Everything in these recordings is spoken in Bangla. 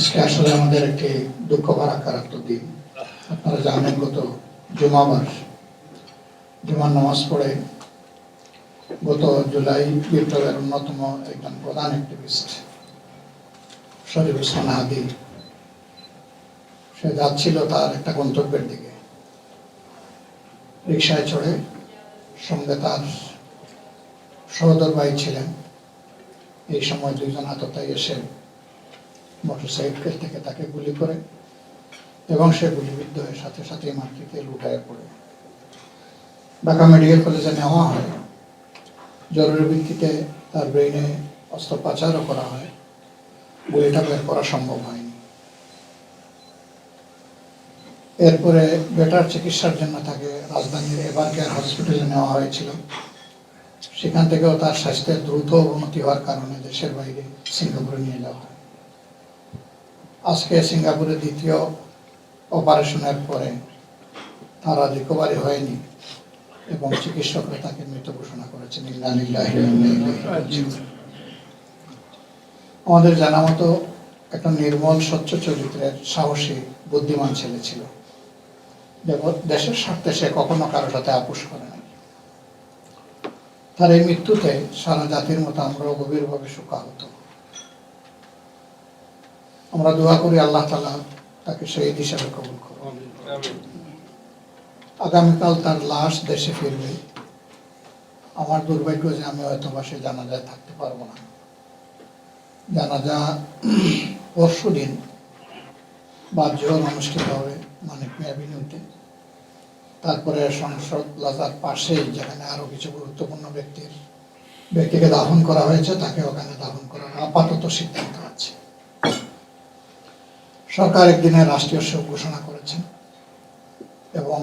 আজকে আসলে আমাদের একটি দুঃখ ভরা কারাত্মক দিন। আপনারা জানেন গত জুমাবার জুমার নামাজ পড়ে গত জুলাই বিপ্লবের অন্যতম একজন প্রধান অ্যাক্টিভিস্ট শরীফ ওসমান হাদি সে যাচ্ছিল তার একটা গন্তব্যের দিকে, রিকশায় চড়ে, সঙ্গে তার সহোদর ভাই ছিলেন। এই সময় দুইজন আততায়ী এসে মোটরসাইকেল থেকে তাকে গুলি করে এবং সে গুলিবিদ্ধ হয়ে সাথে সাথে মাটিতে লুটায়ে পড়ে ঢাকা মেডিকেল কলেজে নেওয়া হয়। জরুরি ভিত্তিতে তার ব্রেইনে অস্ত্রোপচারও করা হয়, গুলিটা বের করা সম্ভব হয়নি। এরপরে বেটার চিকিৎসার জন্য তাকে রাজধানীর এভার কেয়ার হসপিটালে নেওয়া হয়েছিল। সেখান থেকেও তার স্বাস্থ্যের দ্রুত অবনতি হওয়ার কারণে দেশের বাইরে সিঙ্গাপুরে নিয়ে যাওয়া হয়। আজকে সিঙ্গাপুরে দ্বিতীয় অপারেশনের পরে তারা রিকভারি হয়নি এবং চিকিৎসকরা তাকে মৃত ঘোষণা করেছেন। আমাদের জানা মতো একটা নির্মল স্বচ্ছ চরিত্রের সাহসী বুদ্ধিমান ছেলে ছিল। দেশের স্বার্থে সে কখনো কারোর সাথে আপোষ করে না। তার এই মৃত্যুতে সারা জাতির মতো আমরাও গভীরভাবে শোকাহত। আমরা দোয়া করি আল্লাহ তাআলা তাকে শহীদ হিসাবে কবুল করুন। আগামীকাল তার লাশ দেশে ফিরবে। আমার দুর্ভাগ্য যে আমি হয়তো বা সে জানাজায় থাকতে পারবো না। জানাজা পরশুদিন বাদ-জোহর অনুষ্ঠিত হবে মানিক মিয়া এভিনিউতে। তারপরে সংসদ প্লাজার পাশেই যেখানে আরো কিছু গুরুত্বপূর্ণ ব্যক্তিকে দাফন করা হয়েছে তাকে ওখানে দাফন করার আপাতত সিদ্ধান্ত আছে। সরকার একদিনে রাষ্ট্রীয় শোক ঘোষণা করেছেন এবং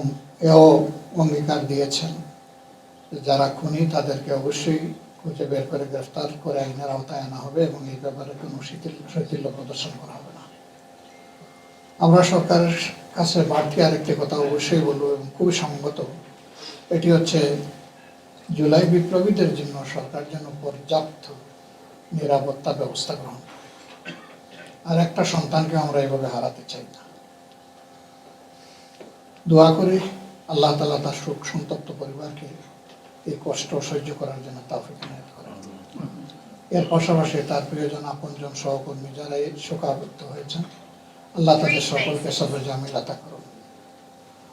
এও অঙ্গীকার দিয়েছেন যে যারা খুনি তাদেরকে অবশ্যই খুঁজে বের করে গ্রেফতার করে আইনের আওতায় আনা হবে এবং এই ব্যাপারে কোনো শৈথিল্য প্রদর্শন করা হবে না। আমরা সরকারের কাছে বাড়তি আরেকটি কথা অবশ্যই বলবো এবং খুবই সঙ্গত, এটি হচ্ছে জুলাই বিপ্লবীদের জন্য সরকার যেন পর্যাপ্ত নিরাপত্তা ব্যবস্থা গ্রহণ করে। আর একটা সন্তানকে আমরা এভাবে হারাতে চাই না। দোয়া করি আল্লাহ তাআলা তার শোক সন্তপ্ত পরিবারকে এই কষ্ট সহ্য করার জন্য তৌফিক এনায়েত করেন। এর পাশাপাশি তার প্রিয়জন, আপনজন, সহকর্মী যারা এই শোকাহত হয়েছেন, আল্লাহ তাদের সকলকে সবর জামিল আতা করুন।